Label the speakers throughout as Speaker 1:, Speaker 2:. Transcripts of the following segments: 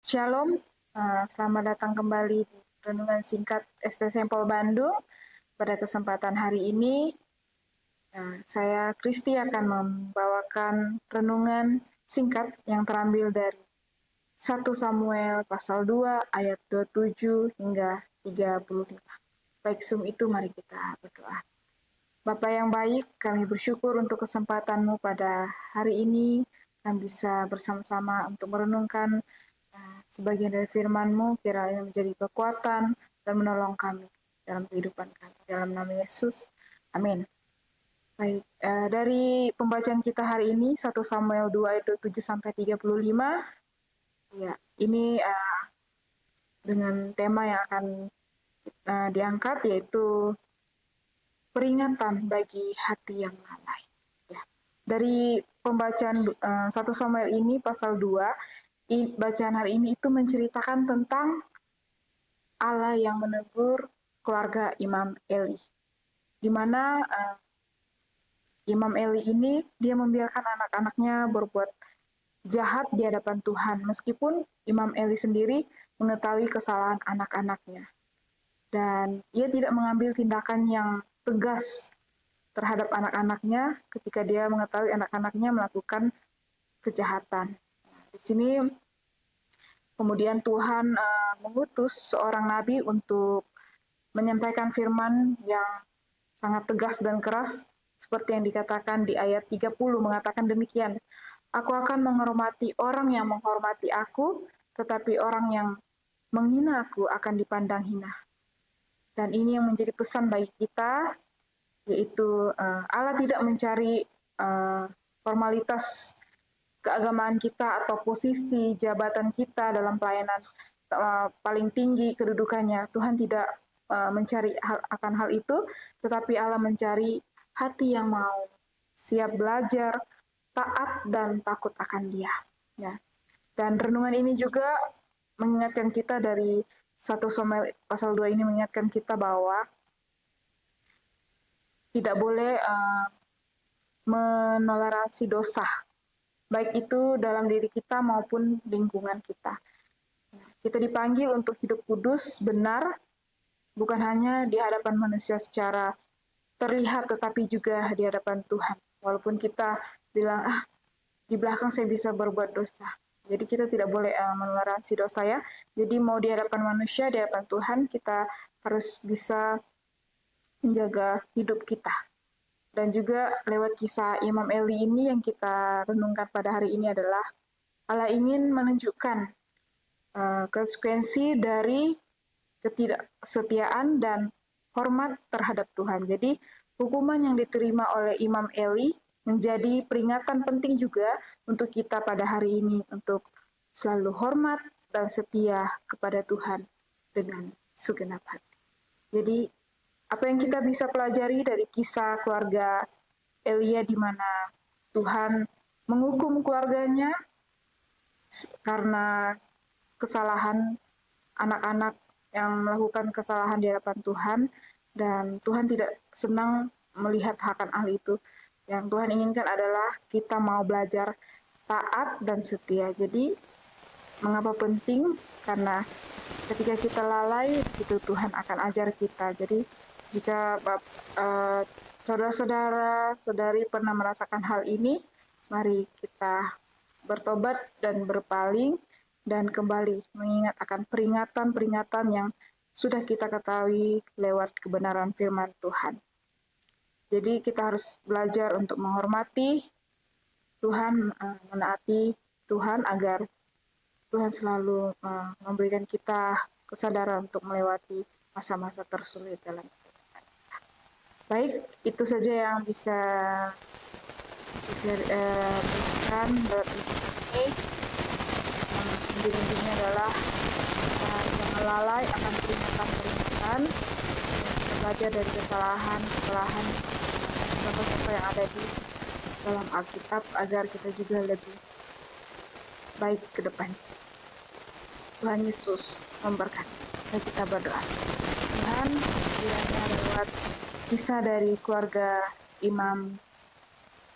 Speaker 1: Shalom, selamat datang kembali di Renungan Singkat ST Sampel Bandung. Pada kesempatan hari ini, saya Kristi akan membawakan renungan singkat yang terambil dari 1 Samuel pasal 2 ayat 27 hingga 35. Baik, sebelum itu mari kita berdoa. Bapa yang baik, kami bersyukur untuk kesempatan-Mu pada hari ini, kami bisa bersama-sama untuk merenungkan sebagian dari firman-Mu, kiranya menjadi kekuatan dan menolong kami dalam kehidupan kami. Dalam nama Yesus, amin. Baik, dari pembacaan kita hari ini, 1 Samuel 2 ayat 27-35, ya, ini dengan tema yang akan diangkat, yaitu peringatan bagi hati yang lalai. Ya. Dari pembacaan 1 Samuel ini, pasal 2, bacaan hari ini itu menceritakan tentang Allah yang menegur keluarga Imam Eli, di mana Imam Eli ini dia membiarkan anak-anaknya berbuat jahat di hadapan Tuhan, meskipun Imam Eli sendiri mengetahui kesalahan anak-anaknya, dan ia tidak mengambil tindakan yang tegas terhadap anak-anaknya ketika dia mengetahui anak-anaknya melakukan kejahatan. Di sini kemudian Tuhan mengutus seorang nabi untuk menyampaikan firman yang sangat tegas dan keras, seperti yang dikatakan di ayat 30, mengatakan demikian, "Aku akan menghormati orang yang menghormati aku, tetapi orang yang menghina aku akan dipandang hina." Dan ini yang menjadi pesan bagi kita, yaitu Allah tidak mencari formalitas keagamaan kita atau posisi jabatan kita dalam pelayanan paling tinggi kedudukannya. Tuhan tidak mencari akan hal itu, tetapi Allah mencari hati yang mau siap belajar, taat dan takut akan Dia. Ya. Dan renungan ini juga mengingatkan kita dari 1 Samuel pasal 2 ini, mengingatkan kita bahwa tidak boleh menoleransi dosa, baik itu dalam diri kita maupun lingkungan kita. Kita dipanggil untuk hidup kudus, benar, bukan hanya di hadapan manusia secara terlihat, tetapi juga di hadapan Tuhan. Walaupun kita bilang, di belakang saya bisa berbuat dosa. Jadi kita tidak boleh menoleransi dosa, ya. Jadi mau di hadapan manusia, di hadapan Tuhan, kita harus bisa menjaga hidup kita. Dan juga lewat kisah Imam Eli ini yang kita renungkan pada hari ini adalah Allah ingin menunjukkan konsekuensi dari ketidaksetiaan dan hormat terhadap Tuhan. Jadi hukuman yang diterima oleh Imam Eli menjadi peringatan penting juga untuk kita pada hari ini, untuk selalu hormat dan setia kepada Tuhan dengan segenap hati. Jadi apa yang kita bisa pelajari dari kisah keluarga Elia, di mana Tuhan menghukum keluarganya karena kesalahan anak-anak yang melakukan kesalahan di hadapan Tuhan, dan Tuhan tidak senang melihat akan hal itu. Yang Tuhan inginkan adalah kita mau belajar taat dan setia. Jadi mengapa penting? Karena ketika kita lalai, itu Tuhan akan ajar kita. Jadi jika saudara-saudara, saudari pernah merasakan hal ini, mari kita bertobat dan berpaling dan kembali mengingat akan peringatan-peringatan yang sudah kita ketahui lewat kebenaran firman Tuhan. Jadi kita harus belajar untuk menghormati Tuhan, menaati Tuhan, agar Tuhan selalu memberikan kita kesadaran untuk melewati masa-masa tersulit dalam hidup. Baik, itu saja yang bisa berikan lewat ini. Intinya adalah jangan lalai akan peringatan-peringatan, belajar dari kesalahan contoh-contoh yang ada di dalam Alkitab, agar kita juga lebih baik ke depan. Tuhan Yesus memberkati. Mari kita berdoa. Tuhan, kiranya lewat kisah dari keluarga Imam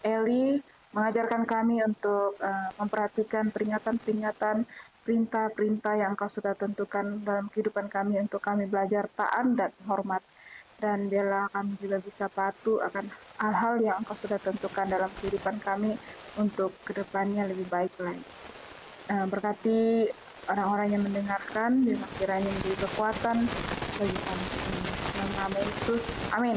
Speaker 1: Eli mengajarkan kami untuk memperhatikan peringatan-peringatan perintah-perintah yang Engkau sudah tentukan dalam kehidupan kami untuk kami belajar taat dan hormat. Dan biarlah kami juga bisa patuh akan hal-hal yang Engkau sudah tentukan dalam kehidupan kami untuk kedepannya lebih baik lagi. Berkati orang-orang yang mendengarkan, biarlah kiranya menjadi kekuatan bagi kami semua. Dalam nama Yesus, amin.